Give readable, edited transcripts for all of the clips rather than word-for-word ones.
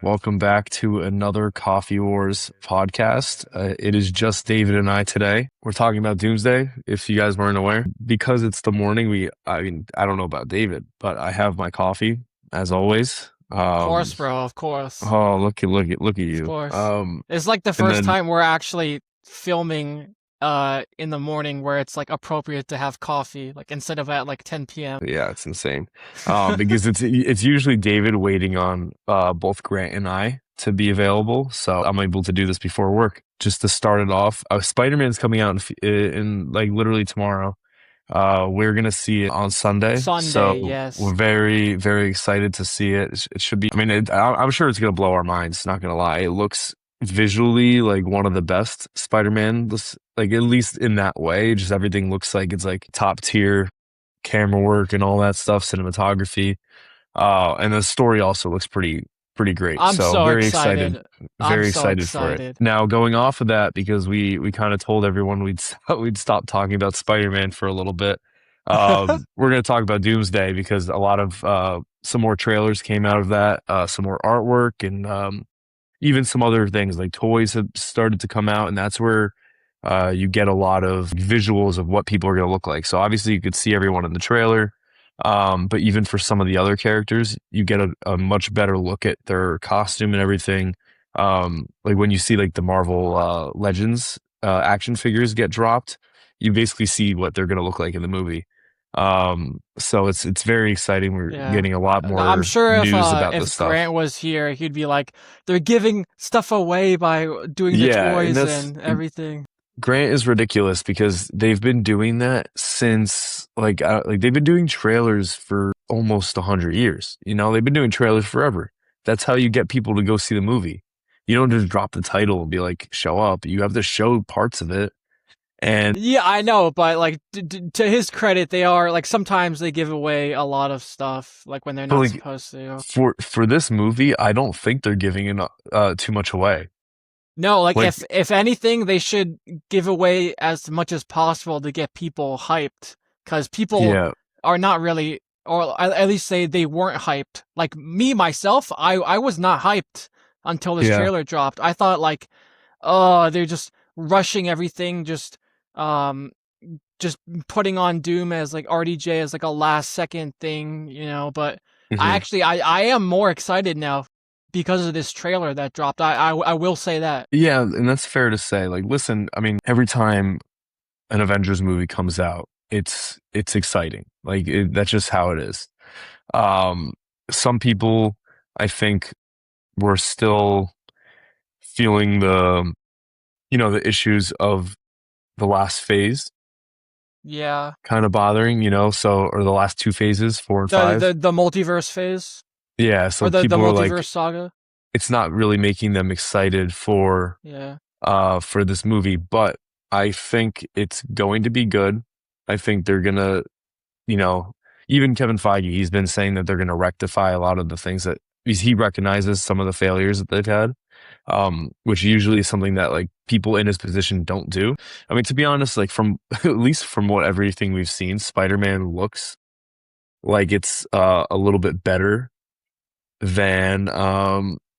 Welcome back to another Coffee Wars podcast. It is just David and I today. We're talking about Doomsday, if you guys weren't aware. Because it's the morning, I don't know about David, but I have my coffee, as always. Of course, bro. Of course. Oh, look at Of you. course. It's like the And first then, time we're actually filming in the morning where it's like appropriate to have coffee, like instead of at like 10 p.m. yeah, it's insane. Because it's usually David waiting on both Grant and I to be available, so I'm able to do this before work. Just to start it off, Spider-Man's coming out in like literally tomorrow. We're gonna see it on Sunday, Sunday, so we're yes. very, very excited to see it. It should be. I mean, I'm sure it's gonna blow our minds. Not gonna lie, it looks visually like one of the best Spider-Man. Like at least in that way, just everything looks like it's like top tier camera work and all that stuff, cinematography. And the story also looks pretty great. I'm So so excited, excited. I'm very so excited for it. excited. Now going off of that, because we kind of told everyone we'd stop talking about Spider-Man for a little bit. We're gonna talk about Doomsday because a lot of some more trailers came out of that, some more artwork, and even some other things like toys have started to come out, and that's where you get a lot of visuals of what people are going to look like. So obviously you could see everyone in the trailer, but even for some of the other characters, you get a much better look at their costume and everything. Like when you see like the Marvel Legends action figures get dropped, you basically see what they're going to look like in the movie. So it's very exciting. We're Yeah. getting a lot I'm more sure news about this if stuff. Grant was here, he'd be like, they're giving stuff away by doing the Yeah, and toys that's and everything. Grant is ridiculous because they've been doing that since like they've been doing trailers for almost 100 years. You know, they've been doing trailers forever. That's how you get people to go see the movie. You don't just drop the title and be like, show up. You have to show parts of it. And Yeah, I know, but like to his credit, they are like sometimes they give away a lot of stuff like when they're but not like supposed to. for this movie, I don't think they're giving too much away. No, like Like, if anything, they should give away as much as possible to get people hyped, because people yeah, are not really, or at least they weren't hyped. Like me myself, I was not hyped until this yeah. trailer dropped. I thought like, oh, they're just rushing everything, um just putting on Doom as like RDJ as like a last second thing, but Mhm. I am more excited now because of this trailer that dropped. I will say that. Yeah, and that's fair to say. Like, listen, I mean, every time an Avengers movie comes out, it's exciting. That's just how it is. Um, some people, I think, were still feeling the issues of the last phase Yeah. kind of bothering, or the last two phases, four and The five. the the multiverse phase, Yeah, or so the people were like, multiverse saga. it's not really making them excited Yeah. for this movie, but I think it's going to be good. I think they're gonna you know, even Kevin Feige, he's been saying that they're going to rectify a lot of the things that he recognizes some of the failures that they've had, which usually is something that like people in his position don't do. I mean, to be honest, like from at least from what everything we've seen, Spider-Man looks like it's a little bit better than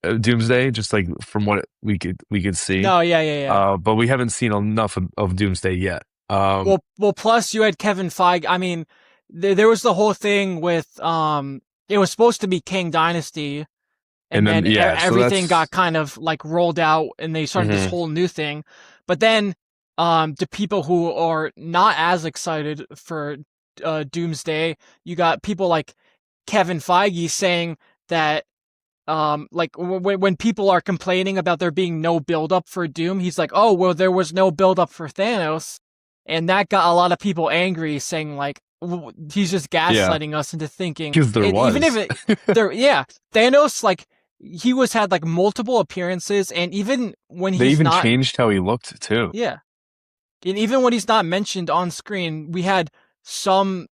Doomsday, just like from what we could see. No, yeah, yeah, yeah. But we haven't seen enough of Doomsday yet. Well, plus you had Kevin Feige. I mean, there was the whole thing with it was supposed to be Kang Dynasty, And and then then yeah, so everything that's got kind of like rolled out, and they started this mhm, whole new thing. But then, the people who are not as excited for Doomsday, you got people like Kevin Feige saying that like when people are complaining about there being no build up for Doom, he's like, oh well, there was no build up for Thanos, and that got a lot of people angry, saying like he's just yeah, gaslighting us into thinking, because there and even if was. it there, yeah, Thanos, like he was had like multiple appearances, and even when They he's even not, changed how he looked too. yeah, and even when he's not mentioned on screen, we had some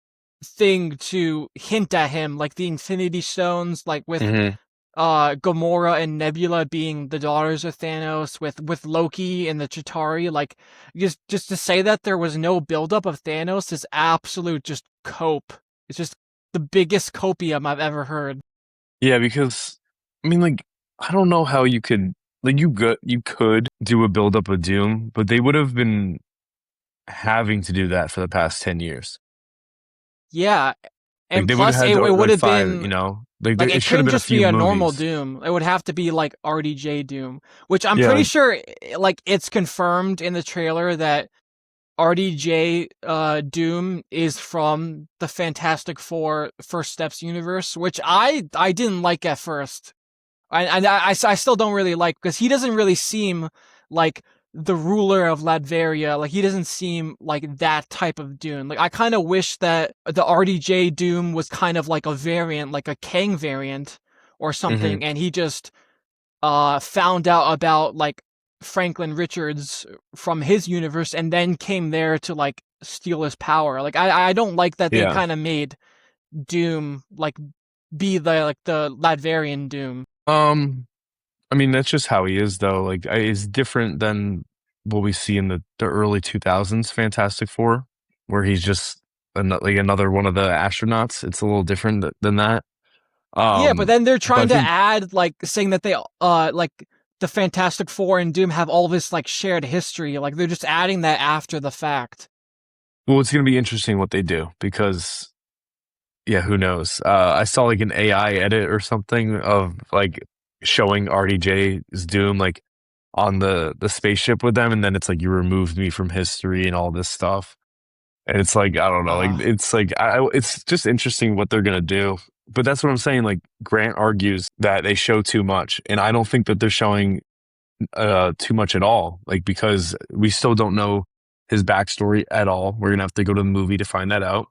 thing to hint at him, like the Infinity Stones, like with Hmm. Gamora and Nebula being the daughters of Thanos, with Loki and the Chitauri. Like just to say that there was no buildup of Thanos is absolute just cope. It's just the biggest copium I've ever heard. Yeah, because I mean, like I don't know how you could like you could do a build up of Doom, but they would have been having to do that for the past 10 years. Yeah, Like and they would have plus had to, it would like have five, been like it it should have couldn't been a just be few a normal movies. Doom. It would have to be like RDJ Doom, which I'm Yeah, pretty like sure like it's confirmed in the trailer that RDJ Doom is from the Fantastic Four First Steps universe, which I didn't like at first. I still don't really like because he doesn't really seem like the ruler of Latveria. Like he doesn't seem like that type of Doom. Like I kind of wish that the RDJ Doom was kind of like a variant, like a Kang variant or hmm something, and he just found out about like Franklin Richards from his universe and then came there to like steal his power. Like I don't like that they yeah. kind of made Doom like be the Latverian Doom. Um, I mean that's just how he is though. Like it's different than what we see in the early 2000s Fantastic Four, where he's just like another one of the astronauts. It's a little different than that. Yeah, but then they're But I trying to think add like saying that they like the Fantastic Four and Doom have all this like shared history. Like they're just adding that after the fact. well, it's gonna be interesting what they do because yeah, who knows? I saw like an AI edit or something of like showing RDJ's Doom like on the spaceship with them, and then it's like you removed me from history and all this stuff. And it's like I don't know, like Uh it's like it's just interesting what they're gonna do. But that's what I'm saying. Like Grant argues that they show too much, and I don't think that they're showing too much at all. Like because we still don't know his backstory at all. We're gonna have to go to the movie to find that out.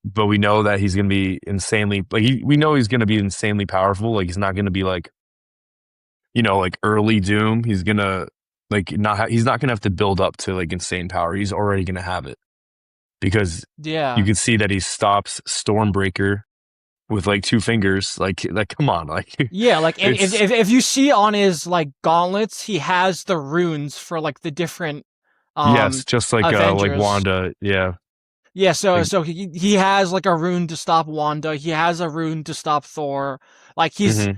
But we know that he's gonna be insanely like we know he's gonna be insanely powerful. Like he's not gonna be like like early Doom. He's gonna like not he's not gonna have to build up to like insane power. He's already gonna have it because you yeah. can see that he stops Stormbreaker with like two fingers. Like come on, like Yeah, like it's if you see on his like gauntlets, he has the runes for like the different yes, um just like Avengers. Wanda, yeah, Yeah, so like so he has like a rune to stop Wanda. He has a rune to stop Thor. Like he's hmm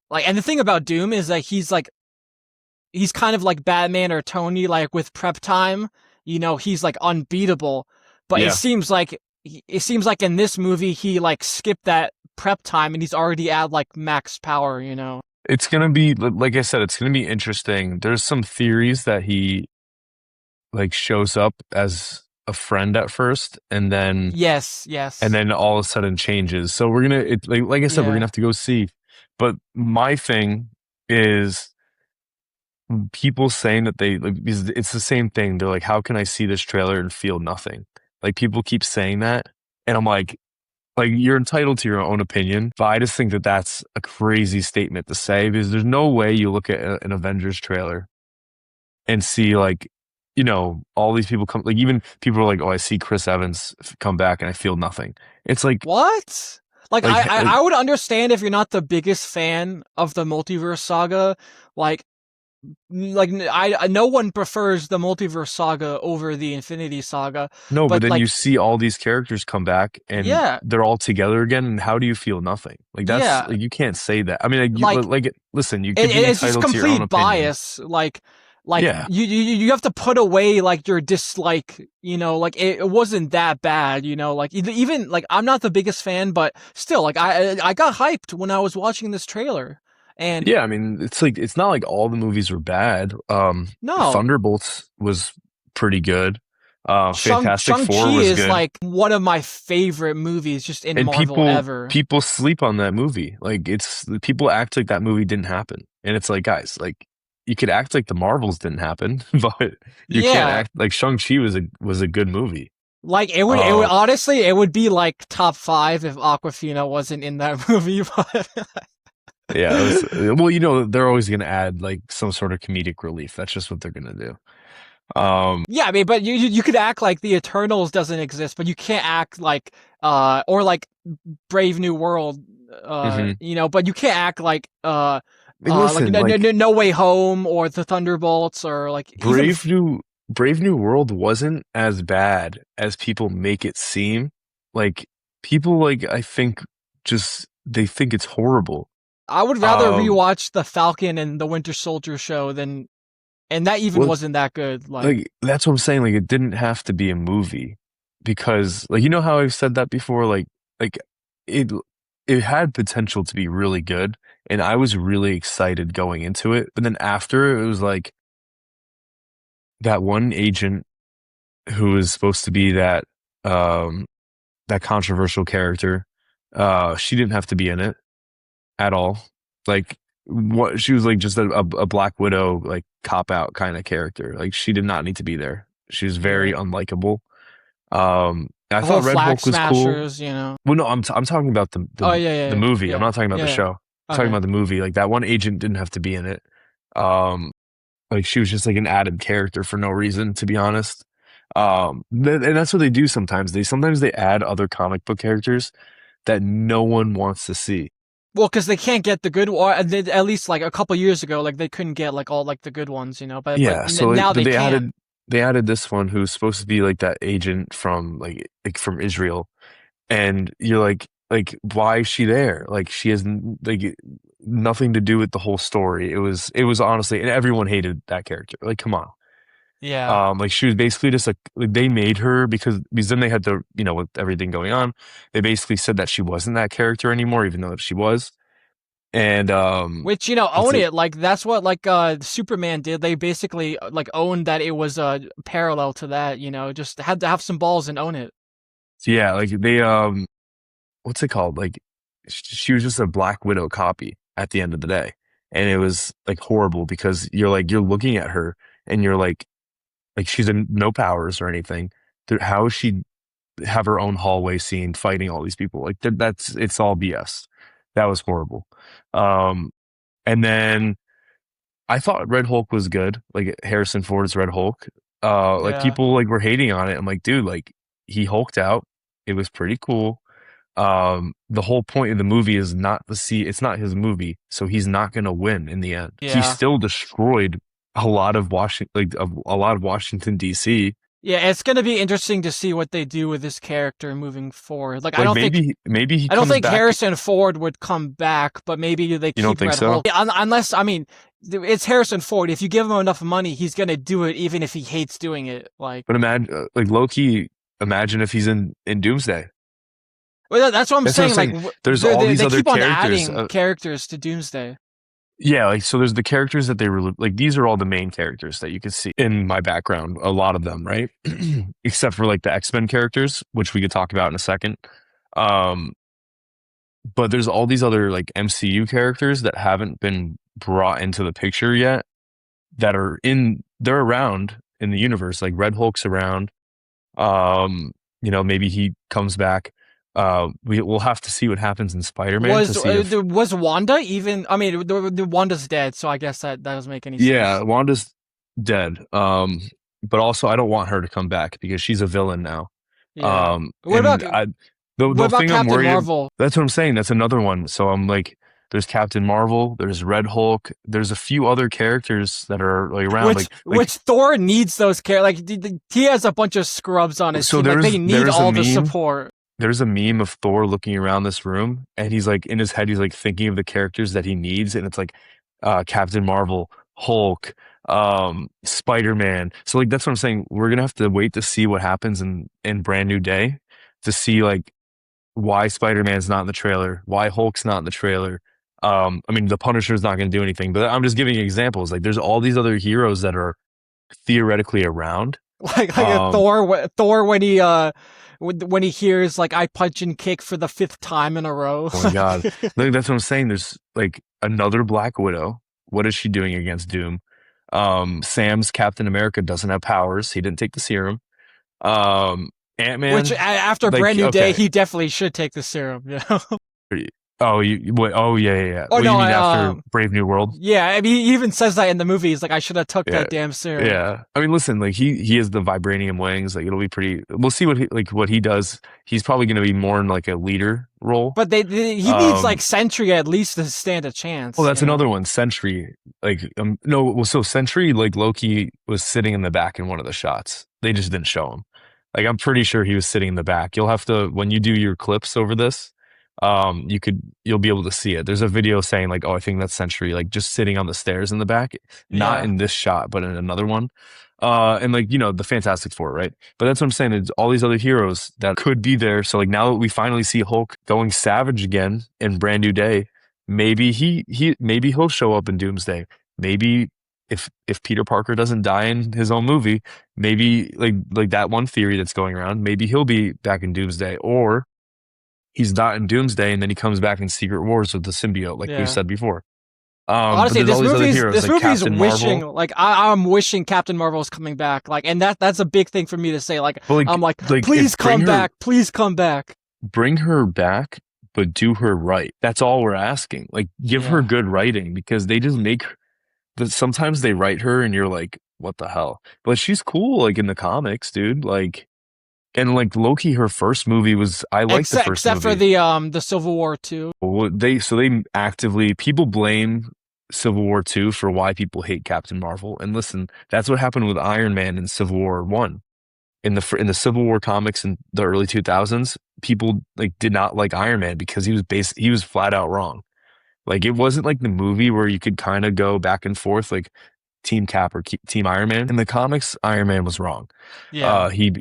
like, and the thing about Doom is that he's kind of like Batman or Tony. Like with prep time, he's like unbeatable. But yeah. it seems like in this movie he like skipped that prep time and he's already at like max power. It's gonna be like I said, it's gonna be interesting. There's some theories that he like shows up as a friend at first, Yes, and yes, then all of a sudden changes. So we're gonna like I said, we're gonna yeah. have to go see. But my thing is people saying that they like because it's the same thing. They're like, how can I see this trailer and feel nothing? Like people keep saying that, and I'm like you're entitled to your own opinion, but I just think that that's a crazy statement to say because there's no way you look at an Avengers trailer and see like all these people come like even people are like, oh, I see Chris Evans come back and I feel nothing. It's What? Like like I would understand if you're not the biggest fan of the multiverse saga. Like no one prefers the multiverse saga over the Infinity Saga, no, but but then you like see all these characters come back and yeah, they're all together again, and how do you feel nothing? Like that's yeah, like you can't say that. I mean, like listen, you could be it's just entitled to your own complete opinion. bias. Like Yeah, you have to put away like your dislike. Like it wasn't that bad. Like even like I'm not the biggest fan, but still, like I got hyped when I was watching this trailer, and yeah. I mean, it's like it's not like all the movies were bad. no. Thunderbolts was pretty good. Fantastic Shang-Chi Four was is good. like one of my favorite movies just in And Marvel people ever. people sleep on that movie. Like it's people act like that movie didn't happen. And it's like, guys, like you could act like the Marvels didn't happen, but you can't Yeah. act like Shang-Chi was a good movie. Like it would Uh honestly it would be like top 5 if Aquafina wasn't in that movie, but yeah, it was well, they're always gonna add like some sort of comedic relief. That's just what they're gonna do. Um yeah, I mean, but you could act like the Eternals doesn't exist, but you can't act like or like Brave New World mhm. but you can't act like I mean, like listen, like no Way Home or the Thunderbolts or like even Brave New World wasn't as bad as people make it seem. Like people like I think just they think it's horrible. I would rather Um, rewatch the Falcon and the Winter Soldier show than, and that even well, wasn't that good. Like, like that's what I'm saying. Like it didn't have to be a movie because, like, you know how I've said that before. Like it it had potential to be really good, and I was really excited going into it. But then after it was like that one agent who was supposed to be um that controversial character. She didn't have to be in it at all. Like what she was like just a Black Widow like cop out kind of character. Like she did not need to be there. She was very yeah, unlikable. I the whole thought Red Flag Hulk was cool. Smashers, you know. Well, no, I'm talking about Oh yeah, the yeah, movie. I'm yeah, not talking about the yeah. show. I'm talking Okay. about the movie. Like that one agent didn't have to be in it. Um, like she was just like an added character for no reason, to be honest. And that's what they do sometimes. Sometimes they add other comic book characters that no one wants to see. Well, because they can't get the good one. At least like a couple years ago, like they couldn't get like all like the good ones, you know. But Yeah, so now they can. they added this one who's supposed to be like that agent from like from Israel, and you're like why is she there? Like she has like nothing to do with the whole story. It was honestly, and everyone hated that character. Like come on. Yeah. Like she was basically just like they made her because then they had to, with everything going on, they basically said that she wasn't that character anymore, even though she was. And Which, what's own it? it. Like that's what like Superman did. They basically like owned that it was parallel to that, just had to have some balls and own it. Yeah, like they what's it called? Like she was just a Black Widow copy at the end of the day. And it was like horrible because you're looking at her and you're like she's in no powers or anything. How is she have her own hallway scene fighting all these people? Like it's all BS. That was horrible. Um and then I thought Red Hulk was good, like Harrison Ford's Red Hulk. Like Yeah. people like were hating on it. I'm like, dude, like he hulked out. It was pretty cool. The whole point of the movie is not to see, it's not his movie, so he's not going to win in the end. He Yeah. still destroyed a lot of Washington, like a lot of Washington DC. Yeah, it's gonna be interesting to see what they do with this character moving forward. Like, Like maybe he I don't comes think back. Harrison Ford would come back, but maybe they You don't keep think Red so? Hulk. Yeah, unless, I mean, it's Harrison Ford. If you give him enough money, he's gonna do it, even if he hates doing it. Like, But imagine, like Loki. Imagine if he's in Doomsday. well, that's what I'm That's what I'm saying. Like, saying. There's all these they other keep on characters. adding characters to Doomsday. Yeah, like so there's the characters that they were like these are all the main characters that you can see in my background, a lot of them, right? Except for like the X-Men characters, which we could talk about in a second. Um, but there's all these other like MCU characters that haven't been brought into the picture yet that they're around in the universe. Like Red Hulk's around. Maybe he comes back. We'll have to see what happens in Spider-Man to see if Was Wanda even? I mean, the Wanda's dead, so I guess that doesn't make any yeah, sense. Wanda's dead. But also I don't want her to come back because she's a villain now. Yeah. And What the about thing I'm Captain worried, Marvel? that's what I'm saying. That's another one. So I'm like, there's Captain Marvel, there's Red Hulk, there's a few other characters that are like around, Which Thor needs those characters. Like he has a bunch of scrubs on his so team. Like they need there's a all the meme. support. There's a meme of Thor looking around this room, and he's like in his head, he's like thinking of the characters that he needs, and it's like Captain Marvel, Hulk, Spider-Man. So like that's what I'm saying. We're gonna have to wait to see what happens in Brand New Day to see like why Spider-Man's not in the trailer, why Hulk's not in the trailer. I mean, the Punisher's not gonna do anything, but I'm just giving you examples. Like there's all these other heroes that are theoretically around. Like a Um, Thor when he hears like I punch and kick for the fifth time in a row. Oh my God. Like, that's what I'm saying. There's like another Black Widow. What is she doing against Doom? Sam's Captain America doesn't have powers. He didn't take the serum. Which Ant-Man, after like, Brand New Day, okay. he definitely should take the serum. Oh, wait, oh, yeah, yeah, yeah. Oh Well, you no, mean after Brave New World? yeah. I mean, he even says that in the movie. He's like, I should have took Yeah. that damn serum. Yeah. I mean, listen, like he has the vibranium wings. Like it'll be pretty, we'll see what he does. He's probably going to be more in like a leader role. But he needs like Um, Sentry at least to stand a Well, chance. that's another one. Sentry, like, no, well, so Sentry, like Loki was sitting in the back in one of the shots. They just didn't show him. Like, I'm pretty sure he was sitting in the back. You'll have to, when you do your clips over this, you'll be able to see it. There's a video saying like, oh, I think that's Sentry, like just sitting on the stairs in the back, not Yeah, in this shot, but in another one. And like, the Fantastic Four, right? But that's what I'm saying. It's all these other heroes that could be there. So like now that we finally see Hulk going savage again in Brand New Day, maybe maybe he'll show up in Doomsday. Maybe if Peter Parker doesn't die in his own movie, maybe like that one theory that's going around, maybe he'll be back in Doomsday, or he's not in Doomsday and then he comes back in Secret Wars with the symbiote, like we've yeah. said before. But Honestly, there's all these other heroes this like movie's Captain wishing, Marvel. like I'm wishing Captain Marvel's coming back, like, and that's a big thing for me to say. Like But I'm like, if please come back, please come back. bring her back, but do her right. That's all we're asking. Like give her Yeah, good writing because they just make sometimes they write her and you're like, what the hell? But she's cool, like in the comics, dude. Like and like Loki, her first movie was I liked the first except for movie. the Civil War 2. Well, they actively people blame Civil War 2 for why people hate Captain Marvel. And listen, that's what happened with Iron Man in Civil War 1. In the Civil War comics in the early 2000s, people like did not like Iron Man because he was flat out wrong. Like it wasn't like the movie where you could kind of go back and forth like Team Cap or Team Iron Man. In the comics, Iron Man was wrong. Yeah, He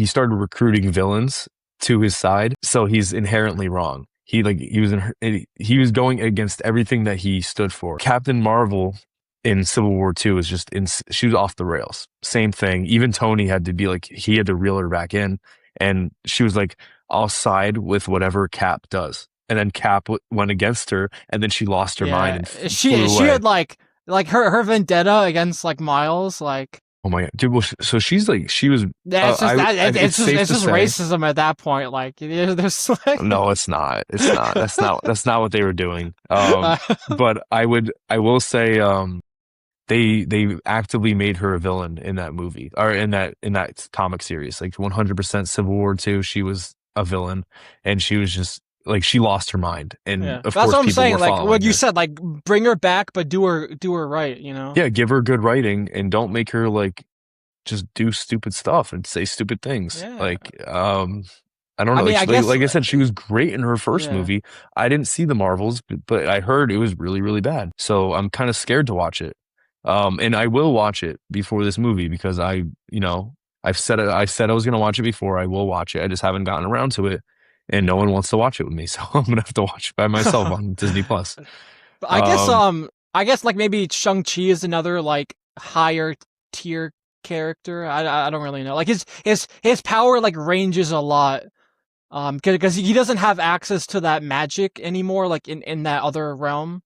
started recruiting villains to his side, so he's inherently wrong. He was going against everything that he stood for. Captain Marvel in Civil War 2 was just she was off the rails. Same thing. Even Tony had to be like he had to reel her back in, and she was like, "I'll side with whatever Cap does." And then Cap went against her, and then she lost her mind yeah. and flew She away. had like her vendetta against like Miles, like Oh my God, dude! Well, so she's like she was. it's just It's safe it's to just say. racism at that point. Like there's like No, it's not. It's not. That's not what they were doing. But I will say, they actively made her a villain in that movie or in that comic series. Like 100% Civil War 2, she was a villain, and she was just like she lost her mind, and yeah, of that's course what I'm people saying. were Like what following you her. said, like bring her back, but do her right. You know? Yeah, give her good writing and don't make her like just do stupid stuff and say stupid things. Yeah. Like, I don't I know. mean, Like, I guess like I said, she was great in her first yeah. movie. I didn't see the Marvels, but I heard it was really, really bad. So I'm kind of scared to watch it. And I will watch it before this movie because I've said it. I said I was gonna watch it before. I will watch it. I just haven't gotten around to it, and no one wants to watch it with me, so I'm gonna have to watch it by myself on Disney Plus. But Um, I guess like maybe Shang-Chi is another like higher tier character. I don't really know. Like his power like ranges a lot. Because he doesn't have access to that magic anymore, like in that other realm.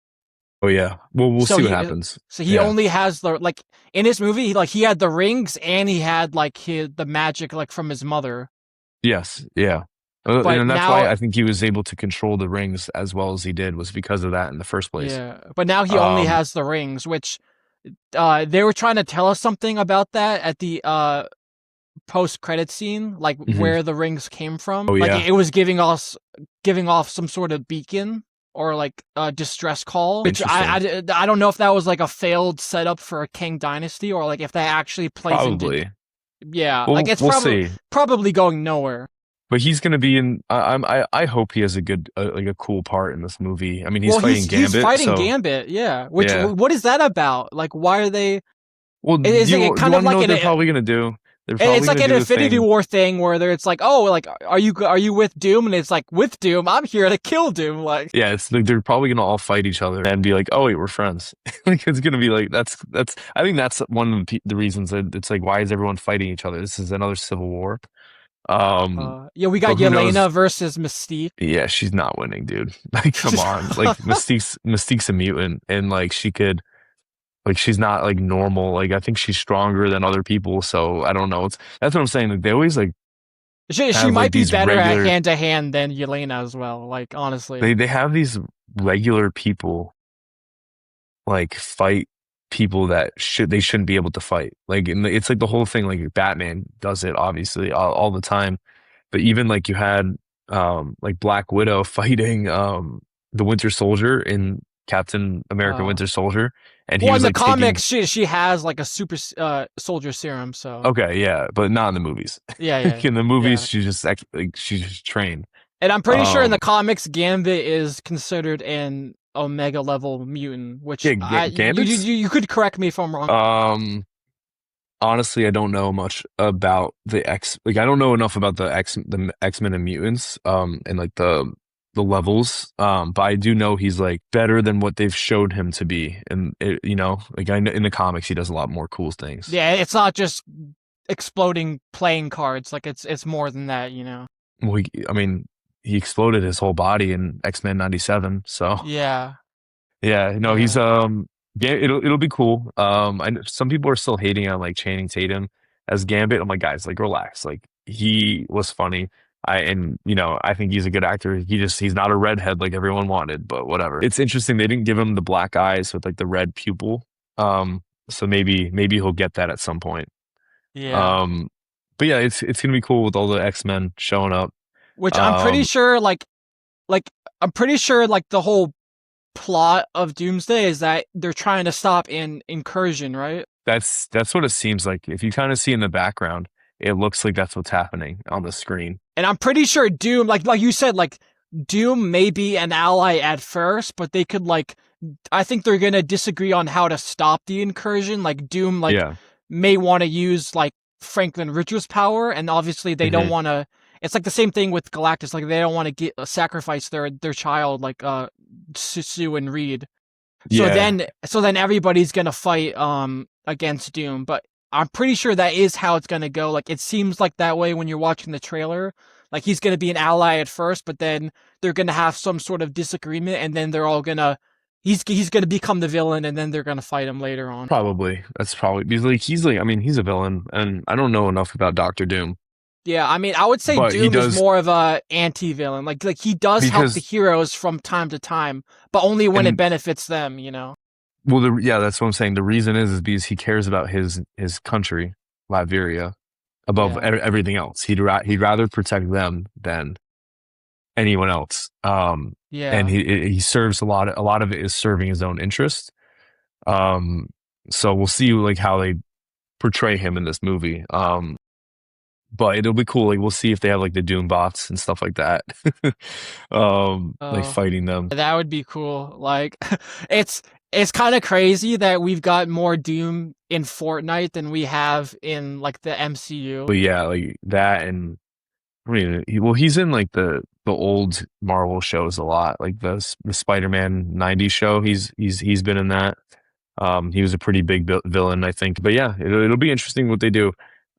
oh yeah. Well, we'll So see what he happens. so he Yeah. only has the like in his movie, he had the rings and he had like the magic like from his mother. Yes, yeah. But And that's why now I think he was able to control the rings as well as he did was because of that in the first place. yeah, but now he only Um, has the rings, which they were trying to tell us something about that at the post credit scene, like mhm. where the rings came Oh from. Like yeah, it was giving off some sort of beacon or like a distress call, which interesting. I don't know if that was like a failed setup for a King Dynasty or like if that actually plays into Probably. yeah, like Well, it's we'll see. probably going nowhere. But he's gonna be in. I hope he has a good, like a cool part in this movie. I mean, he's Well, fighting he's Gambit, fighting so Gambit, yeah. Which yeah. what is that about? Like why are they? Well, Is it you kind of want to like know what they're probably gonna do? They're it's probably like gonna an do the Infinity thing. War thing where it's like, oh, like are you with Doom? And it's like with Doom, I'm here to kill Doom. Like, Yeah, it's like they're probably gonna all fight each other and be like, "Oh wait, we're friends." Like it's gonna be like that's. I think that's one of the reasons that it's like, why is everyone fighting each other? This is another civil war. yeah, we But got who Yelena knows? versus Mystique. Yeah, she's not winning, dude. Like, come on. Like Mystique's a mutant, and like she's not like normal. Like I think she's stronger than other people. So I don't know. That's what I'm saying. Like they always like She have like might be these better at regular. hand to hand than Yelena as well. Like honestly, They have these regular people like fight people that they shouldn't be able to fight. Like it's like the whole thing. Like Batman does it obviously all the time. But even like you had like Black Widow fighting the Winter Soldier in Captain America uh, Winter Soldier, and he well, in was the like taking comics, she has like a super soldier serum. So okay, yeah, but not in the movies. yeah, Like, yeah, in the movies, yeah. she's just trained. And I'm pretty sure in the Um, comics, Gambit is considered an Omega level mutant, which yeah, Gambit's. you could correct me if I'm wrong. Um, Honestly, I don't know much about the X. Like, I don't know enough about the X-Men and mutants, and like the levels. But I do know he's like better than what they've showed him to be, and like I know in the comics he does a lot more cool things. Yeah, it's not just exploding playing cards. Like it's more than that, you know. Well, I mean, he exploded his whole body in X-Men '97, so. Yeah, Yeah, no, he's yeah. yeah, it'll be cool. I know some people are still hating on like Channing Tatum as Gambit. I'm like, guys, like relax. Like he was funny. I think he's a good actor. He's not a redhead like everyone wanted, but whatever. It's interesting they didn't give him the black eyes with like the red pupil. So maybe he'll get that at some point. Yeah. Um, but yeah, it's gonna be cool with all the X-Men showing up. Which Um, like I'm pretty sure like the whole plot of Doomsday is that they're trying to stop an incursion, right? that's what it seems like. If you kind of see in the background, it looks like that's what's happening on the screen. And I'm pretty sure Doom, like you said, like Doom may be an ally at first, but they could like, I think they're gonna disagree on how to stop the incursion. Like Doom, like Yeah. may want to use like Franklin Rich's power, and obviously they don't Hmm. want to. It's like the same thing with Galactus. Like they don't want to get sacrifice their child, like Sue and Reed. Yeah, So then everybody's gonna fight against Doom, but I'm pretty sure that is how it's gonna go. Like it seems like that way when you're watching the trailer. Like he's gonna be an ally at first, but then they're gonna have some sort of disagreement, and then they're all gonna he's gonna become the villain, and then they're gonna fight him later on. probably. That's probably because I mean, he's a villain, and I don't know enough about Doctor Doom, Yeah, I mean, I would say but he Doom is does more of a anti-villain. Like he does help the because heroes from time to time, but only when it and benefits them. You know. well, yeah, that's what I'm saying. The reason is because he cares about his country, Latveria, above Yeah. everything else. He'd rather protect them than anyone else. And Yeah. he serves a lot of it is serving his own interest. Um, so we'll see like how they portray him in this movie. But it'll be cool. Like we'll see if they have like the Doom bots and stuff like that. Like Oh. fighting them. That would be cool. Like it's it's kind of crazy that we've got more Doom in Fortnite than we have in like the MCU. But yeah, like that and I mean, he's in like the old Marvel shows a lot, like the Spider-Man '90s show. He's been in that. He was a pretty big villain, I think. But yeah, it'll be interesting what they do.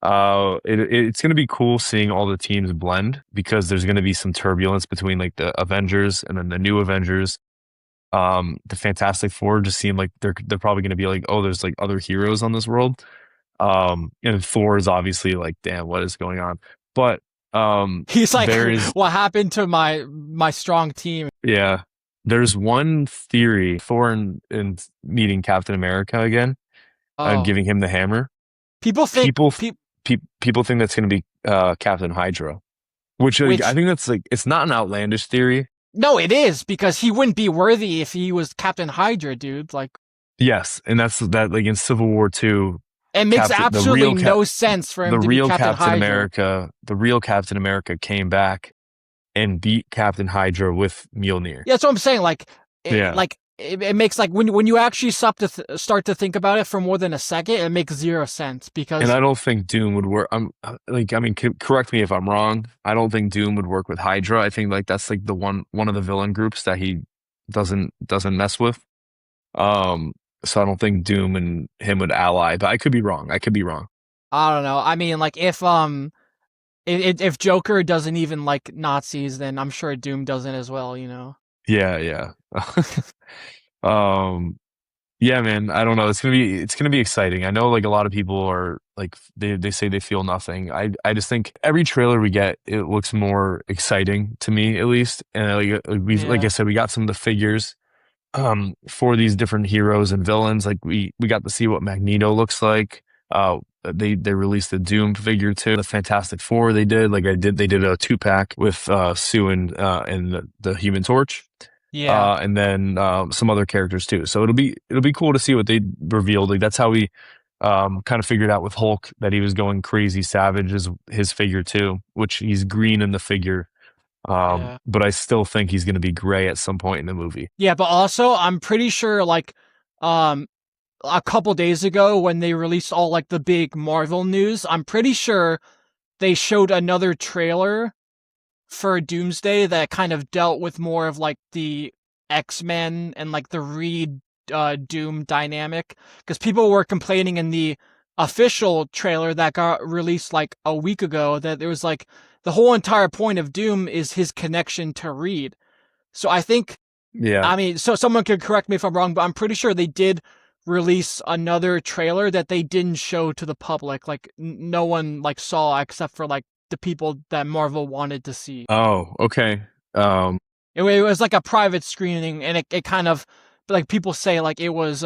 It's gonna be cool seeing all the teams blend because there's gonna be some turbulence between like the Avengers and then the new Avengers. The Fantastic Four just seem like they're probably gonna be like, oh, there's like other heroes on this world. And Thor is obviously like, damn, what is going on? But He's like, there is, what happened to my strong team? yeah, there's one theory: Thor and meeting Captain America again and Oh, giving him the hammer. people think People, pe- people think that's going to be Captain Hydra, which like, I which think that's like it's not an outlandish theory. no, it is because he wouldn't be worthy if he was Captain Hydra, dude. Like Yes, and that's that like in Civil War Two, it makes Captain absolutely no sense for him the to be real Captain Captain Hydra. America, the real Captain America came back and beat Captain Hydra with Mjolnir. Yeah, that's what I'm saying. Yeah. It makes like when you actually start to think about it for more than a second, it makes zero sense And because I don't think Doom would work. I'm like, I mean, correct me if I'm wrong. I don't think Doom would work with Hydra. I think like that's like the one of the villain groups that he doesn't mess with. So I don't think Doom and him would ally, but I could be wrong. I could be wrong. I don't know. I mean, like if Joker doesn't even like Nazis, then I'm sure Doom doesn't as well. You know. Yeah, yeah. Um, yeah, man. I don't know. It's gonna be exciting. I know like a lot of people are like they say they feel nothing. I just think every trailer we get, it looks more exciting to me at least. And like I Yeah. said, we got some of the figures for these different heroes and villains. Like we got to see what Magneto looks like. They released the Doom figure too. The Fantastic Four they did a 2-pack with Sue and the Human Torch. Yeah. And then some other characters too. So it'll be cool to see what they revealed. Like that's how we kind of figured out with Hulk that he was going crazy savage is his figure too, which he's green in the figure. Yeah. But I still think he's going to be gray at some point in the movie. Yeah, but also I'm pretty sure like um a couple days ago when they released all like the big Marvel news, I'm pretty sure they showed another trailer for Doomsday that kind of dealt with more of like the X-Men and like the Reed Doom dynamic, because people were complaining in the official trailer that got released like a week ago that there was like the whole entire point of Doom is his connection to Reed. So I think, Yeah. I mean, so someone could correct me if I'm wrong, but I'm pretty sure they did release another trailer that they didn't show to the public. Like no one like saw except for like the people that Marvel wanted to see. Oh, okay. Um, It was like a private screening, and it kind of like people say like it was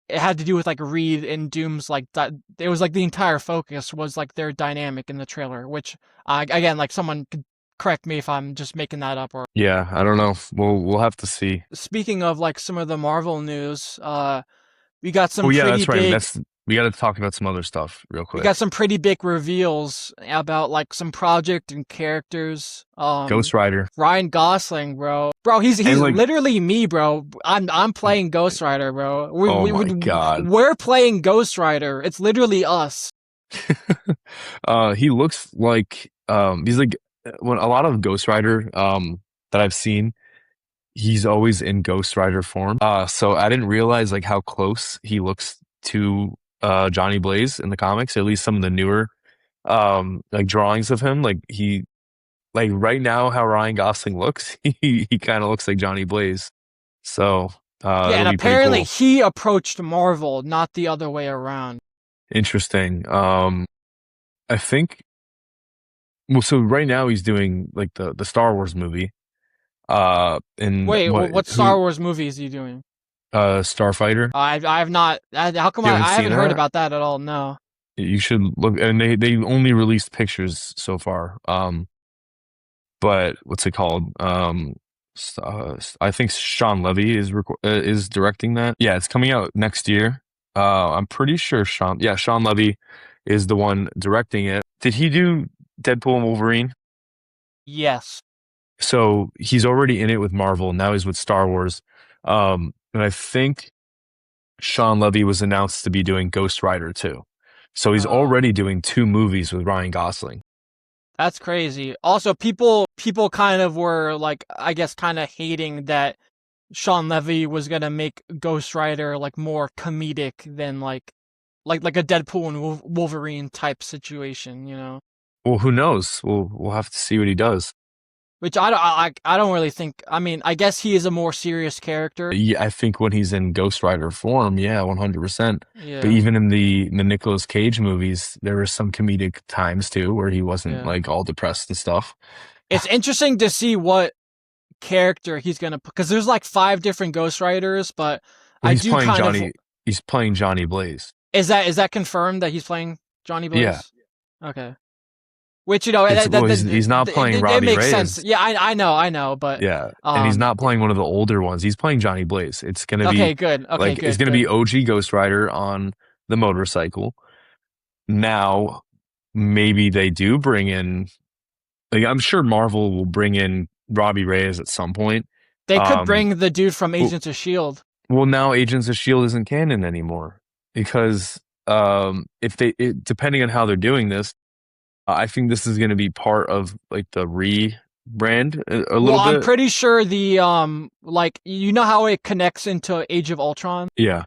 it had to do with like Reed and Doom's like that. It was like the entire focus was like their dynamic in the trailer, which again like someone could correct me if I'm just making that up. Or yeah, I don't know. We'll have to see. speaking of like some of the Marvel news, we got Oh some yeah, pretty that's right. big We got to talk about some other stuff real we got quick. some pretty big reveals about like some project and characters. Ghost Rider Ryan Gosling, bro. Bro, and he's like, literally me, bro. I'm playing Ghost Rider, bro. oh my God. We're playing Ghost Rider. It's literally us. He looks like he's like when a lot of Ghost Rider that I've seen, he's always in Ghost Rider form. So I didn't realize like how close he looks to Johnny Blaze in the comics, at least some of the newer like drawings of him. Like he like right now how Ryan Gosling looks, he kind of looks like Johnny Blaze. So Yeah, it'll and be pretty apparently cool. he approached Marvel, not the other way around. Interesting. I think well, so right now he's doing like the Star Wars movie. And Wait, what what who Star Wars movie is he doing? Starfighter. I've not. How come You haven't I seen haven't heard that? about that at all? No. You should look, and they only released pictures so far. But what's it called? I think Sean Levy is directing that. Yeah, it's coming out next year. I'm pretty sure Sean Levy is the one directing it. Did he do Deadpool and Wolverine? Yes. So he's already in it with Marvel. Now he's with Star Wars. And I think Sean Levy was announced to be doing Ghost Rider too. So he's Uh, already doing two movies with Ryan Gosling. that's crazy. Also, people kind of were like, I guess, kind of hating that Sean Levy was gonna make Ghost Rider like more comedic than like a Deadpool and Wolverine type situation, you know. Well, who knows? We'll have to see what he does. Which I don't really think. I mean, I guess he is a more serious character. Yeah, I think when he's in Ghost Rider form, yeah, 100%. But Yeah, even in the Nicolas Cage movies, there were some comedic times too where he wasn't yeah. like all depressed and stuff. It's interesting to see what character he's gonna put, because there's like 5 different Ghost Riders, but Well, I do kind of. He's playing Johnny Blaze. Is that confirmed that he's playing Johnny Yeah. Blaze? Okay. Which, you know, It's well, he's not playing it Robbie makes sense. Reyes. Yeah, I know, but Yeah, and he's not playing one of the older ones. He's playing Johnny Blaze. It's gonna okay, be good. Okay, like it's good, gonna be good. OG Ghost Rider on the motorcycle. Now, maybe they do bring in. Like, I'm sure Marvel will bring in Robbie Reyes at some point. They could Um, bring the dude from well, Agents of Shield. well, now Agents of Shield isn't canon anymore because if depending on how they're doing this, I think this is going to be part of like the rebrand a Well, little I'm bit. pretty sure the like you know how it connects into Age of Ultron? Yeah.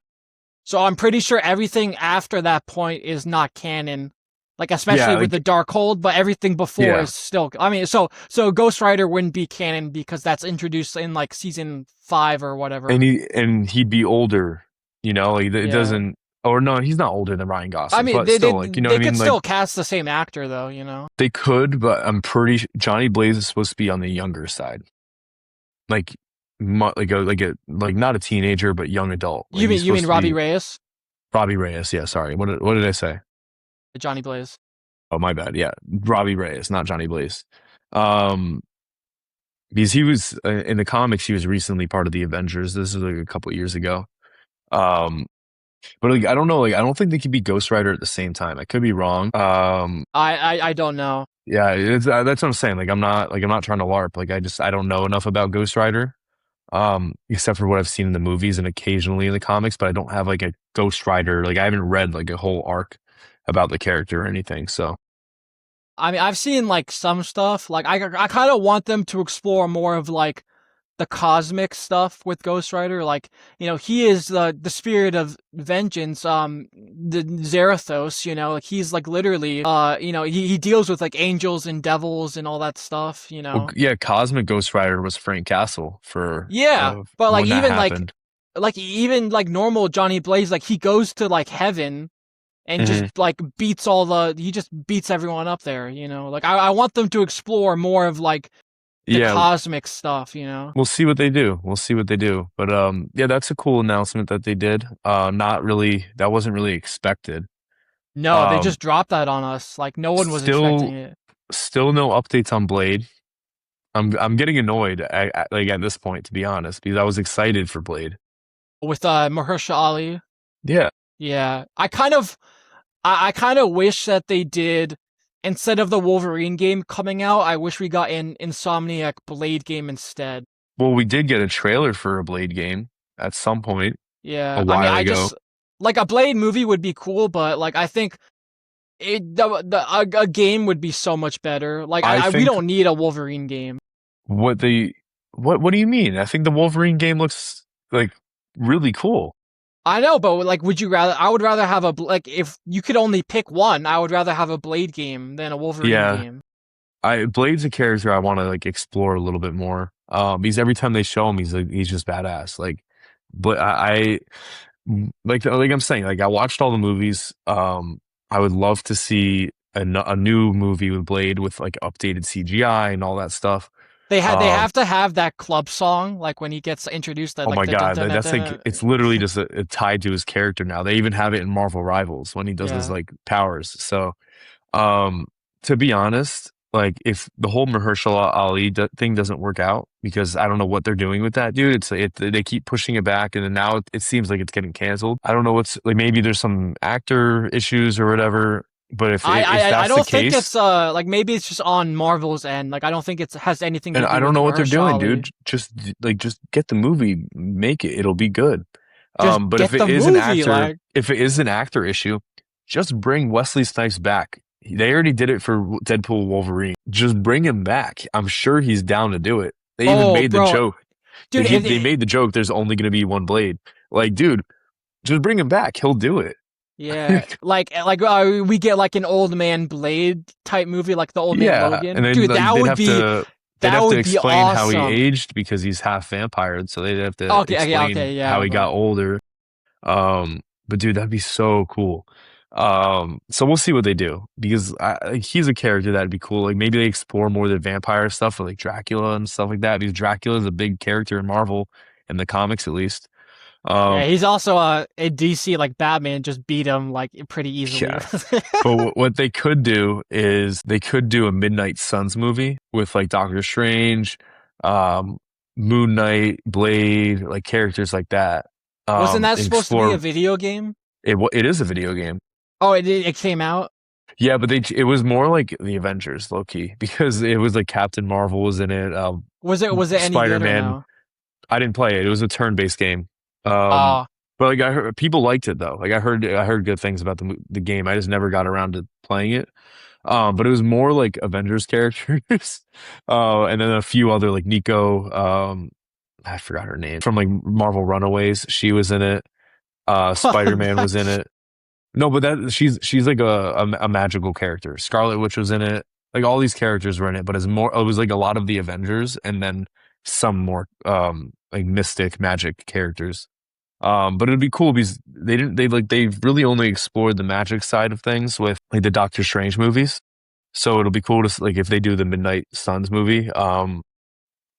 So I'm pretty sure everything after that point is not canon. Like Yeah, especially with the like Darkhold, but everything before yeah, is still. I mean, so Ghost Rider wouldn't be canon because that's introduced in like season 5 or whatever. and he'd be older, like it Yeah. doesn't. Or no, he's not older than Ryan I Gosling, mean, but they they still, like what they I could mean. Like still cast the same actor though, you know. they could, but I'm pretty Johnny Blaze is supposed to be on the younger side, like like not a teenager, but young adult. Like he's You supposed mean to Robbie be Reyes, Robbie Reyes. Yeah, sorry. What did I say? Johnny Blaze? Oh, my bad. Yeah, Robbie Reyes, not Johnny Blaze. Um, because he was in the comics, he was recently part of the Avengers. This is like a couple years ago. Um, but like I don't know, like I don't think they could be Ghost Rider at the same time. I could be wrong. I don't know. Yeah, that's what I'm saying. I'm not trying to LARP. I don't know enough about Ghost Rider, except for what I've seen in the movies and occasionally in the comics. But I don't have like a Ghost Rider. Like I haven't read like a whole arc about the character or anything. So I mean, I've seen like some stuff. Like I kind of want them to explore more of like the cosmic stuff with Ghost Rider. Like, he is the spirit of vengeance, the Zarathos, like he's like literally he deals with like angels and devils and all that stuff. well, yeah, Cosmic Ghost Rider was Frank Castle for Yeah, but like when that even like happened. like even like normal Johnny Blaze, like he goes to like heaven and just Hmm. like he just beats everyone up there. Like I want them to explore more of like the Yeah, cosmic stuff. we'll see what they do. We'll see what they do. But yeah, that's a cool announcement that they did. Not really. That wasn't really expected. No, they Um, just dropped that on us. Like no one was expecting still, it. still no updates on Blade. I'm getting annoyed at this point, to be honest, because I was excited for Blade. With Mahershala Ali. Yeah. Yeah. I kind of wish that they did, instead of the Wolverine game coming out, I wish we got an Insomniac Blade game instead. Well, we did get a trailer for a Blade game at some point a Yeah. I mean, while I ago. just like a Blade movie would be cool, but like I think a game would be so much better. Like I we think don't need a Wolverine game. what they what do you mean? I think the Wolverine game looks like really cool. I know, but like, would you rather? I would rather have like if you could only pick one, I would rather have a Blade game than a Wolverine Yeah, game. I Blade's a character I want to like explore a little bit more. Because every time they show him, he's just badass. But like I'm saying, like I watched all the movies. I would love to see a new movie with Blade with like updated CGI and all that stuff. They Um, have to have that club song like when he gets introduced that oh like my the dun God, dun dun that's dun. like it's literally just tied to his character now. They even have it in Marvel Rivals when he does his Yeah. like powers. So Um, to be honest, like if the whole Mahershala Ali thing doesn't work out, because I don't know what they're doing with that dude. They keep pushing it back, and then now it seems like it's getting canceled. I don't know what's like. Maybe there's some actor issues or whatever. But if I that's the don't think case, it's like maybe it's just on Marvel's end. Like I don't think it has anything and to I do don't with know what they're doing, Mahershala. dude. Just get the movie, make it. It'll be good. Just But get the movie. Like if it is an actor issue, just bring Wesley Snipes back. They already did it for Deadpool Wolverine. Just bring him back. I'm sure he's down to do it. They even oh, made the bro, joke. dude, They made the joke. There's only going to be one blade. Like, dude, just bring him back. He'll do it. yeah, like we get like an old man Blade type movie, like the old man Yeah, and Logan. then Dude, like they'd that have to would be explain how he awesome. aged because he's half vampire, so they'd have to Okay, okay, explain okay, how yeah, he got but older. But dude, that'd be so cool. So we'll see what they do because like, he's a character that'd be cool. Like maybe they explore more of the vampire stuff with like Dracula and stuff like that because Dracula is a big character in Marvel in the comics at least. yeah, Um, he's also a DC like Batman just beat him like pretty easily. yeah. But what they could do is they could do a Midnight Suns movie with like Doctor Strange, um, Moon Knight, Blade, like characters like that. Wasn't that And supposed to be a explore video game? it is a video game. Oh, it came out. Yeah, but it was more like the Avengers, low key, because it was like Captain Marvel was in it. Was it any Spider good or Man. no? I didn't play it. It was a turn based game. Um, Uh but like I heard people liked it though. Like I heard good things about the game. I just never got around to playing it. But it was more like Avengers characters, and then a few other like Nico. I forgot her name from like Marvel Runaways. She was in it. Spider Man was in it. No, but that she's like a magical character. Scarlet Witch was in it. Like all these characters were in it, but it was like a lot of the Avengers and then some more like mystic magic characters. But it'd be cool because they've really only explored the magic side of things with like the Doctor Strange movies. So it'll be cool to like if they do the Midnight Suns movie.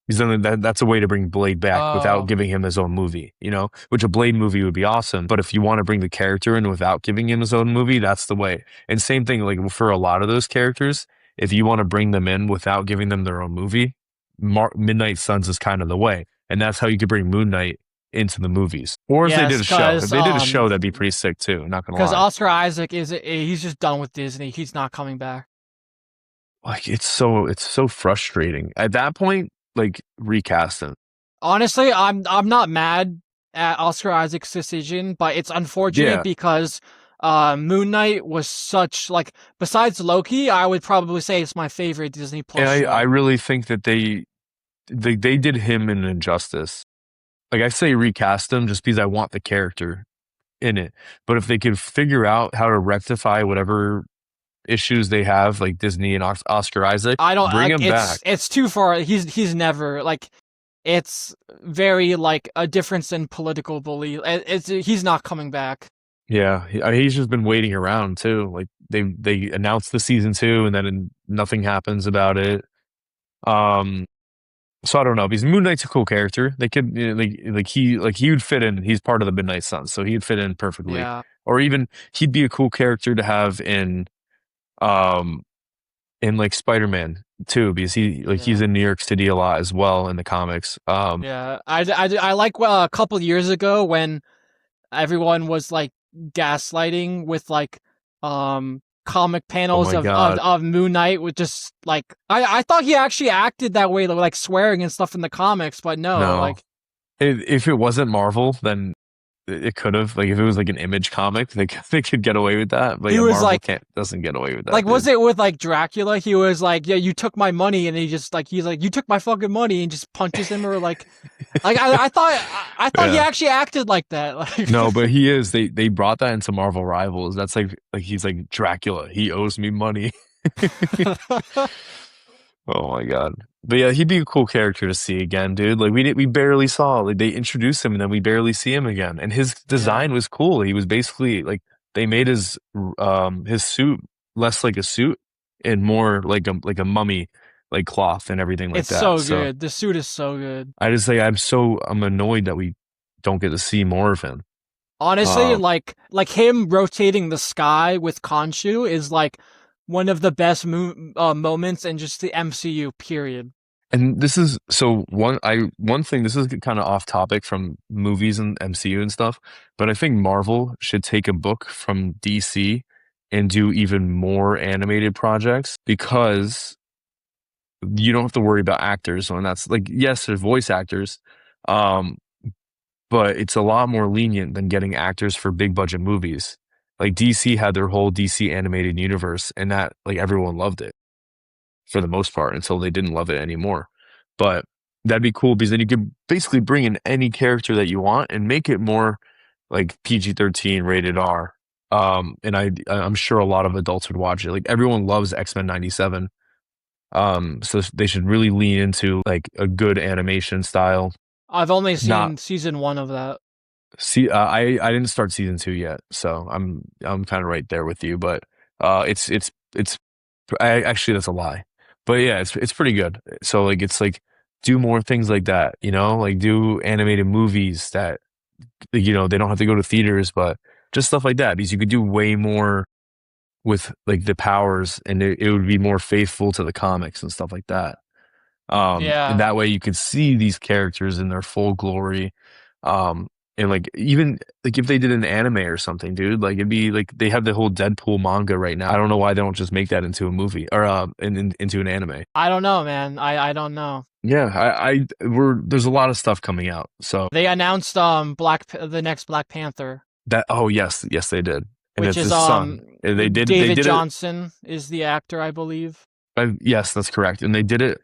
Because then that's a way to bring Blade back without oh giving him his own movie, you know, which a Blade movie would be awesome. But if you want to bring the character in without giving him his own movie, that's the way. And same thing, like for a lot of those characters, if you want to bring them in without giving them their own movie, Midnight Suns is kind of the way. And that's how you could bring Moon Knight into the movies. Or if they did yes, a show. If cause they did a show, that'd be pretty sick too, not gonna lie. Oscar Isaac he's just done with Disney. He's not coming back. Like it's so frustrating. At that point, like recast him. Honestly, I'm not mad at Oscar Isaac's decision, but it's unfortunate Yeah. because Moon Knight was such like besides Loki, I would probably say it's my favorite Disney And Plus I show. really think that they did him an injustice. Like I say recast him just because I want the character in it. But if they could figure out how to rectify whatever issues they have, like Disney and Oscar Isaac, I don't bring like him back. it's too far. He's never like it's very like a difference in political belief. He's not coming back. Yeah, he's just been waiting around too. Like they announced the season two, and then nothing happens about it. Um, so I don't know because Moon Knight's a cool character. They could he would fit in. He's part of the Midnight Suns, so he'd fit in perfectly. Yeah, Or even he'd be a cool character to have um in like Spider-Man too, because he's yeah. in New York City a lot as well in the comics. Yeah, I like a couple years ago when everyone was like gaslighting with like comic Oh panels my of God, Moon Knight with just like I thought he actually acted that way like swearing and stuff in the comics, but no, no. like If it wasn't Marvel, then it could have. Like if it was like an Image comic, they could get away with that. But he yeah, was Marvel like can't doesn't get away with that, like was dude. it with like Dracula? He was like, "Yeah, you took my money," and he just like he's like, "You took my fucking money," and just punches him or like I thought he Yeah. actually acted like that. Like No, but he is. They brought that into Marvel Rivals. That's like he's like Dracula. He owes me money. Oh my God. But yeah, he'd be a cool character to see again, dude. Like we barely saw like they introduced him and then we barely see him again. And his yeah. design was cool. He was basically like they made his suit less like a suit and more like a mummy like cloth and everything like It's that. so So good. The suit is so good. I just like I'm annoyed that we don't get to see more of him. Honestly, Um like him rotating the sky with Khonshu is like one of the best moments in just the MCU. Period. And this is so one thing, this is kind of off topic from movies and MCU and stuff, but I think Marvel should take a book from DC and do even more animated projects because you don't have to worry about actors. And that's like, yes, there's voice actors, um, but it's a lot more lenient than getting actors for big budget movies. Like DC had their whole DC animated universe, and that like everyone loved it for the most part until they didn't love it anymore. But that'd be cool because then you could basically bring in any character that you want and make it more like PG-13 rated R. And I'm sure a lot of adults would watch it. Like everyone loves X-Men 97. So they should really lean into like a good animation style. I've only Not seen season one of that. see, I didn't start season two yet, so I'm kind of right there with you. But it's actually that's a lie. But yeah, it's pretty good. So like it's like do more things like that, you know? Like do animated movies that they don't have to go to theaters, but just stuff like that because you could do way more with like the powers and it would be more faithful to the comics and stuff like that. And Yeah, that way you could see these characters in their full glory. Um, and like even like if they did an anime or something, dude, like it'd be like they have the whole Deadpool manga right now. I don't know why they don't just make that into a movie or into an anime. I don't know, man. I don't know. Yeah, there's a lot of stuff coming out. So They announced the next Black Panther, that oh yes they did, and which it's is his son. And they David did it. Johnson is the actor, I believe. Yes, that's correct, and they did it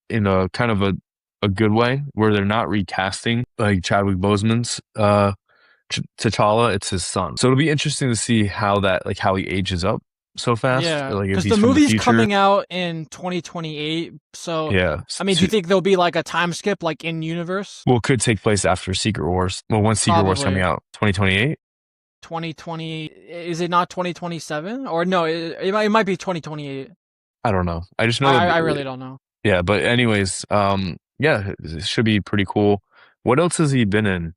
in a kind of a good way where they're not recasting like Chadwick Boseman's T'Challa. It's his son, so it'll be interesting to see how he ages up so fast, Yeah, like if because he's the from the movie's future. coming out in 2028. So, Yeah, I mean, do you think there'll be like a time skip, like in universe? well, it could take place after Secret Wars. Well, when's Secret Wars coming Probably out? 2028? 2020. Is it not 2027? Or no, it might be 2028. I don't know. I just know I that. really don't know. Yeah, but anyways, yeah, it should be pretty cool. What else has he been in?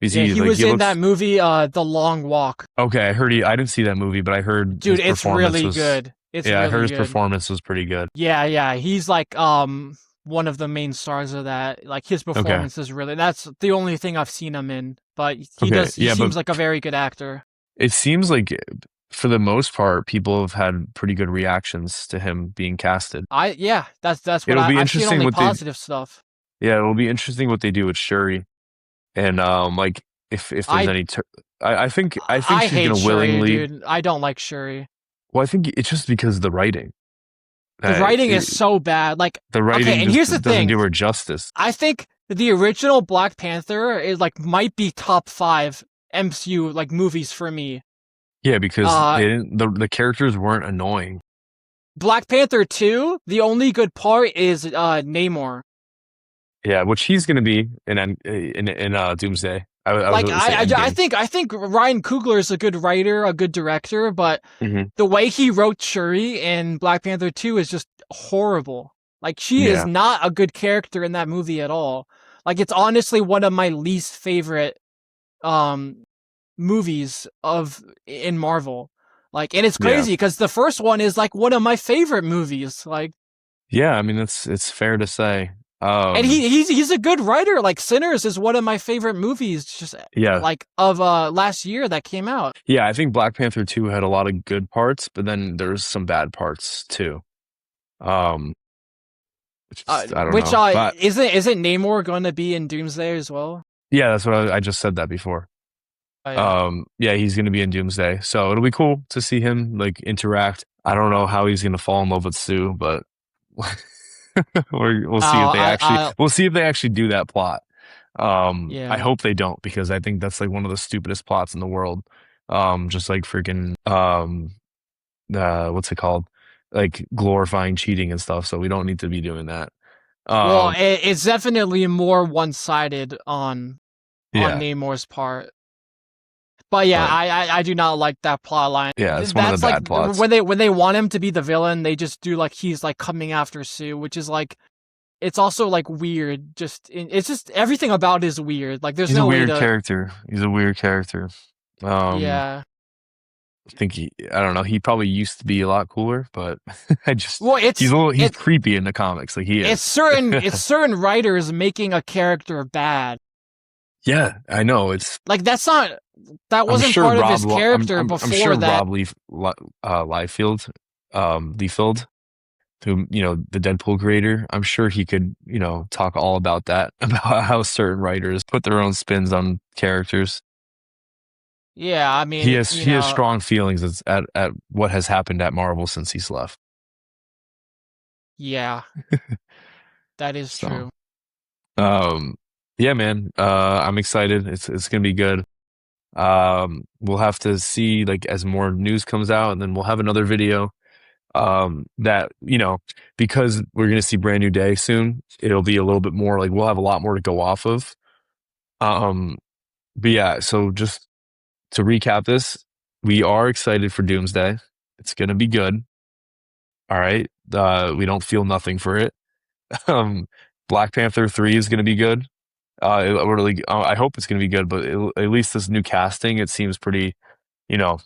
Is Yeah, he he like was he in that looks movie, The Long Walk. okay? I didn't see that movie, but I heard Dude, his it's performance really was good. It's yeah, I heard really his good. performance was pretty good. Yeah, he's like one of the main stars of that. Like his Okay, performance is really that's the only thing I've seen him in. But okay, he yeah, but seems like a very good actor. it seems like for the most part, people have had pretty good reactions to him being casted. Yeah, that's what It'll be I've seen interesting only what they positive stuff. yeah, it'll be interesting what they do with Shuri and like if there's I any I think I she's hate gonna Shuri, willingly dude. I don't like Shuri. well I think it's just because of the writing The that writing is so bad. Like, the okay, writing and just here's the doesn't thing. do her justice. I think the original Black Panther is like might be top 5 MCU like movies for me. Yeah, because Uh they didn't the characters weren't annoying. Black Panther 2, the only good part is Namor. Yeah, which he's gonna be in Doomsday. I was Like about to say Endgame. I think Ryan Coogler is a good writer, a good director, but Hmm. the way he wrote Shuri in Black Panther 2 is just horrible. Like she is Yeah, not a good character in that movie at all. Like it's honestly one of my least favorite um movies of in Marvel. Like and it's yeah, crazy cuz the first one is like one of my favorite movies. Like yeah. I mean, it's fair to say. and Um, he's a good writer. Like Sinners is one of my favorite movies just yeah, like of last year that came out. yeah. I think Black Panther 2 had a lot of good parts, but then there's some bad parts too. Um, I don't Which know, but isn't Namor going to be in Doomsday as well? yeah, that's what I just said that before. Oh yeah. Yeah, he's gonna be in Doomsday, so it'll be cool to see him like interact. I don't know how he's gonna fall in love with Sue, but we'll see if I we'll see if they actually do that plot. I yeah. hope they don't because I think that's like one of the stupidest plots in the world. Just like freaking what's it called? Like glorifying cheating and stuff. So we don't need to be doing that. Well, Um, it's definitely more one-sided on yeah, Namor's part. But yeah, but I do not like that plot line. yeah, it's one of the That's like bad plots. when they want him to be the villain, they just do like he's like coming after Sue, which is like it's also like weird. It's just everything about it is weird. Like there's He's a no way weird to character. He's a weird character. Um, yeah. I think I don't know. He probably used to be a lot cooler, but I just, Well, he's creepy in the comics. Like he is. it's certain writers making a character bad. Yeah, I know. It's, Like that I'm wasn't sure part of his character I'm sure before that. Rob Liefeld, Liefeld, who, the Deadpool creator, I'm sure he could, talk all about that, about how certain writers put their own spins on characters. Yeah, I mean, He has strong feelings at what has happened at Marvel since he's left. yeah, that is So, true. um, yeah, man, I'm excited. It's gonna be good. We'll have to see like as more news comes out, and then we'll have another video. That because we're gonna see Brand New Day soon, it'll be a little bit more like we'll have a lot more to go off of. Um, but yeah, so just to recap this, we are excited for Doomsday. It's gonna be good. All right. We don't feel nothing for it. Um, Black Panther 3 is gonna be good. Really, I hope it's gonna be good, but at least this new casting, it seems pretty. You know,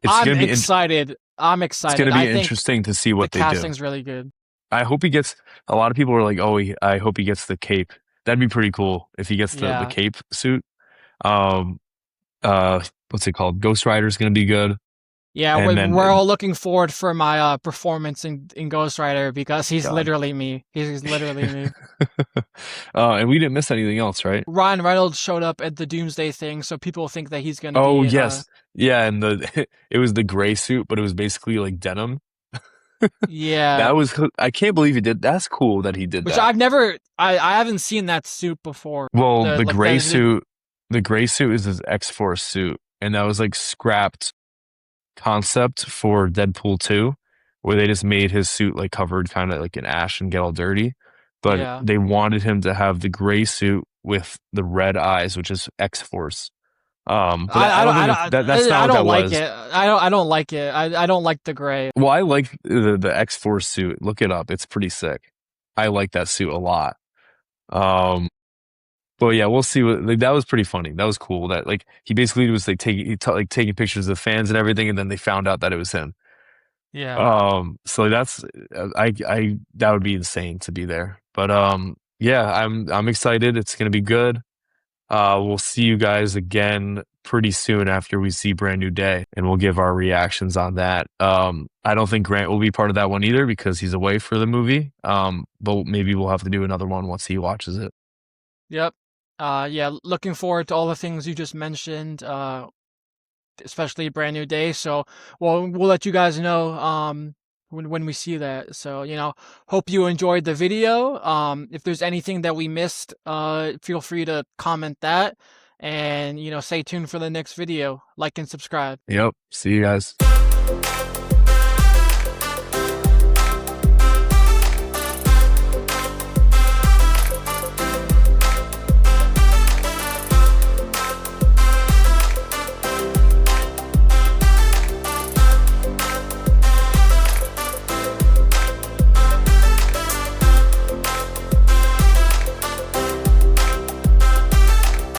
it's I'm gonna be excited. I'm it's excited. gonna be I think interesting to see the what they do. casting's really good. I hope he gets. A lot of people are like, "Oh, I hope he gets the cape." That'd be pretty cool if he gets the Yeah. cape suit. Um, what's it called? Ghost Rider's gonna be good, Yeah, and we're then all looking forward for my performance in Ghost Rider because he's God, literally me. He's literally me. and we didn't miss anything else, right? Ryan Reynolds showed up at the Doomsday thing, so people think that he's gonna Oh be yes, yeah, and it was the gray suit, but it was basically like denim. yeah. That was I can't believe he did. That's cool that he did Which that. I've never I haven't seen that suit before. Well, The like the the gray suit is his X-Force suit, and that was like scrapped concept for Deadpool 2, where they just made his suit like covered kind of like in ash and get all dirty. But yeah. they wanted him to have the gray suit with the red eyes, which is X-Force. But I don't think that's not I what that don't like was. it. I don't like it. I don't like the gray. Well, I like the X-Force suit. Look it up. It's pretty sick. I like that suit a lot. Um, but yeah, we'll see what like that was pretty funny. That was cool. That like he basically was like like taking pictures of fans and everything, and then they found out that it was him. Yeah. So that's I that would be insane to be there. But yeah, I'm excited. It's gonna be good. We'll see you guys again pretty soon after we see Brand New Day, and we'll give our reactions on that. I don't think Grant will be part of that one either because he's away for the movie. But maybe we'll have to do another one once he watches it. Yep. Yeah, looking forward to all the things you just mentioned, especially Brand New Day. So, we'll let you guys know when we see that. So, hope you enjoyed the video. If there's anything that we missed, feel free to comment that, and stay tuned for the next video. Like and subscribe. Yep. See you guys.